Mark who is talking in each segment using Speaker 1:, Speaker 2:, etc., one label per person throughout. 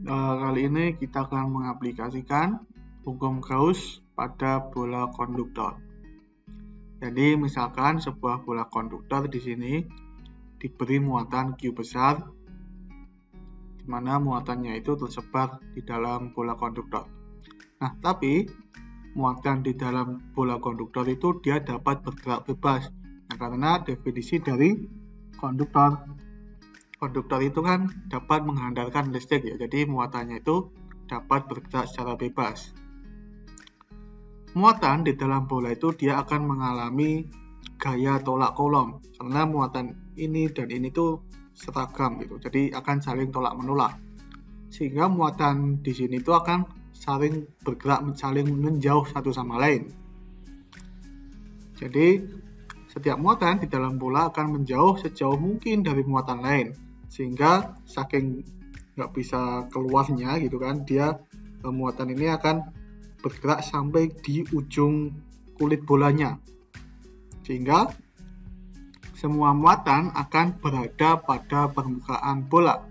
Speaker 1: Kali ini kita akan mengaplikasikan hukum Gauss pada bola konduktor. Jadi misalkan sebuah bola konduktor di sini diberi muatan Q besar, di mana muatannya itu tersebar di dalam bola konduktor. Nah, tapi muatan di dalam bola konduktor itu dia dapat bergerak bebas. Nah, karena definisi dari konduktor itu kan dapat menghantarkan listrik ya, jadi muatannya itu dapat bergerak secara bebas. Muatan di dalam bola itu dia akan mengalami gaya tolak Coulomb karena muatan ini dan ini tuh seragam gitu, jadi akan saling tolak menolak, sehingga muatan di sini tuh akan saling bergerak, saling menjauh satu sama lain. Jadi setiap muatan di dalam bola akan menjauh sejauh mungkin dari muatan lain, sehingga saking nggak bisa keluarnya gitu kan, dia muatan ini akan bergerak sampai di ujung kulit bolanya, sehingga semua muatan akan berada pada permukaan bola,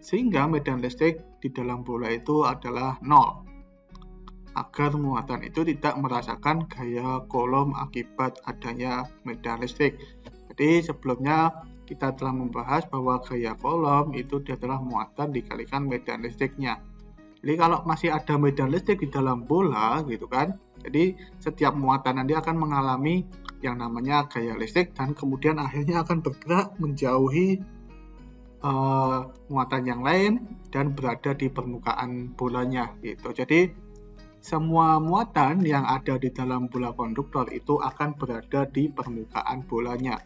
Speaker 1: sehingga medan listrik di dalam bola itu adalah 0, agar muatan itu tidak merasakan gaya Coulomb akibat adanya medan listrik. Jadi sebelumnya kita telah membahas bahwa gaya Coulomb itu adalah muatan dikalikan medan listriknya. Jadi kalau masih ada medan listrik di dalam bola gitu kan, jadi setiap muatan nanti akan mengalami yang namanya gaya listrik dan kemudian akhirnya akan bergerak menjauhi muatan yang lain dan berada di permukaan bolanya gitu. Jadi semua muatan yang ada di dalam bola konduktor itu akan berada di permukaan bolanya.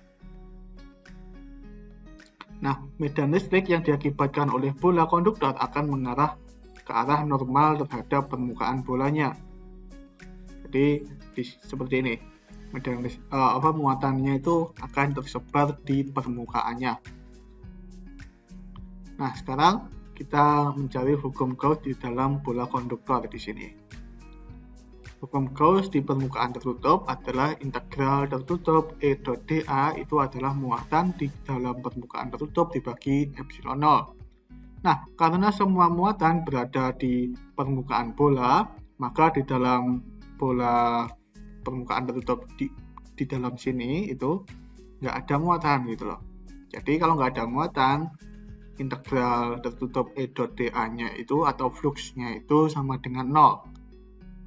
Speaker 1: Nah, medan listrik yang diakibatkan oleh bola konduktor akan mengarah ke arah normal terhadap permukaan bolanya. Jadi seperti ini, muatannya itu akan tersebar di permukaannya. Nah, sekarang kita mencari hukum Gauss di dalam bola konduktor di sini. Hukum Gauss di permukaan tertutup adalah integral tertutup E dot dA itu adalah muatan di dalam permukaan tertutup dibagi epsilon 0. Nah, karena semua muatan berada di permukaan bola, maka di dalam bola permukaan tertutup di dalam sini itu nggak ada muatan gitu loh. Jadi kalau nggak ada muatan, integral tertutup E dot dA-nya itu atau fluxnya itu sama dengan 0.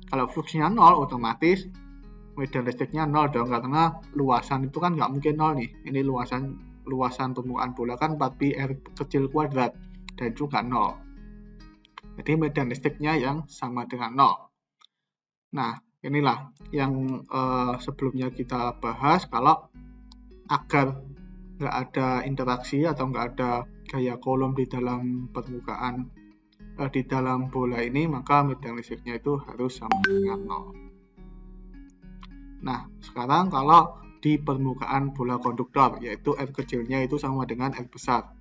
Speaker 1: Kalau fluxnya 0, otomatis medan listriknya 0 dong, karena luasan itu kan nggak mungkin 0 nih. Ini luasan permukaan bola kan 4pi R kecil kuadrat dan juga 0. Jadi medan listriknya yang sama dengan 0. Nah, inilah yang sebelumnya kita bahas, kalau agar nggak ada interaksi atau nggak ada gaya Coulomb di dalam permukaan di dalam bola ini, maka medan listriknya itu harus sama dengan 0. Nah, sekarang kalau di permukaan bola konduktor, yaitu R kecilnya itu sama dengan R besar.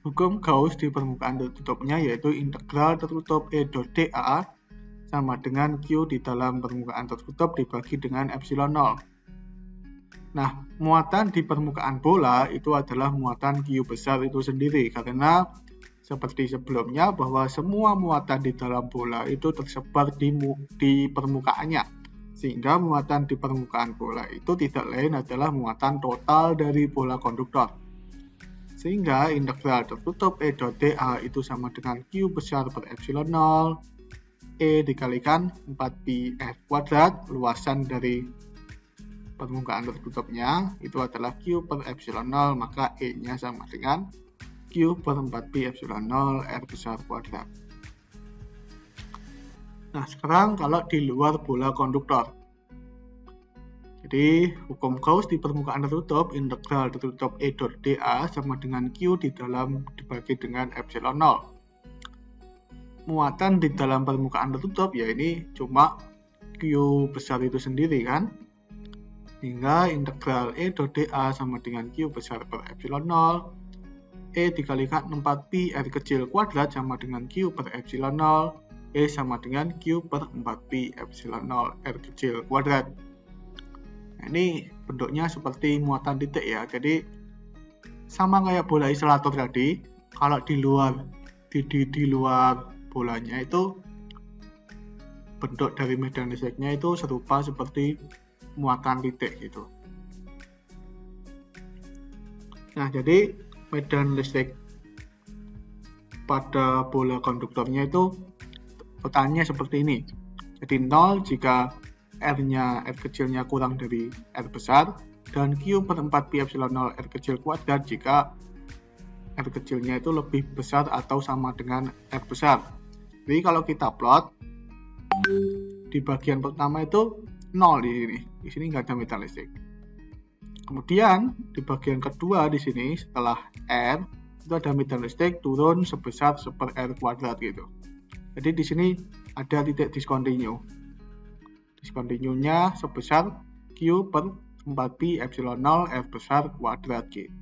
Speaker 1: Hukum Gauss di permukaan tertutupnya yaitu integral tertutup E dot dA sama dengan Q di dalam permukaan tertutup dibagi dengan epsilon 0. Nah, muatan di permukaan bola itu adalah muatan Q besar itu sendiri, karena seperti sebelumnya bahwa semua muatan di dalam bola itu tersebar di permukaannya, sehingga muatan di permukaan bola itu tidak lain adalah muatan total dari bola konduktor. Sehingga integral tertutup E dot dA itu sama dengan Q besar per epsilon 0, E dikalikan 4pi R kuadrat, luasan dari permukaan tertutupnya itu adalah Q per epsilon 0, maka E-nya sama dengan Q per 4pi epsilon 0 R besar kuadrat. Nah, sekarang kalau di luar bola konduktor. Jadi, hukum Gauss di permukaan tertutup, integral tertutup E dot dA sama dengan Q dibagi dengan epsilon 0. Muatan di dalam permukaan tertutup ya ini cuma Q besar itu sendiri kan. Hingga integral E dot dA sama dengan Q besar per epsilon 0. E dikalikan 4pi R kecil kuadrat sama dengan Q per epsilon 0. E sama dengan Q per 4pi epsilon 0 R kecil kuadrat. Nah, ini bentuknya seperti muatan titik ya. Jadi sama kayak bola isolator tadi, kalau di luar di luar bolanya itu bentuk dari medan listriknya itu serupa seperti muatan titik gitu. Nah, jadi medan listrik pada bola konduktornya itu pertanyaannya seperti ini. Jadi 0 jika R kecilnya kurang dari R besar, dan Q per 4 pi epsilon 0 R kecil kuadrat jika R kecilnya itu lebih besar atau sama dengan R besar. Jadi kalau kita plot, di bagian pertama itu 0 di sini. Di sini nggak ada medan listrik. Kemudian di bagian kedua di sini setelah R itu ada medan listrik turun sebesar 1/R kuadrat gitu. Jadi di sini ada titik discontinue. Discontinue-nya sebesar Q per 4 pi epsilon 0 R besar kuadrat gitu.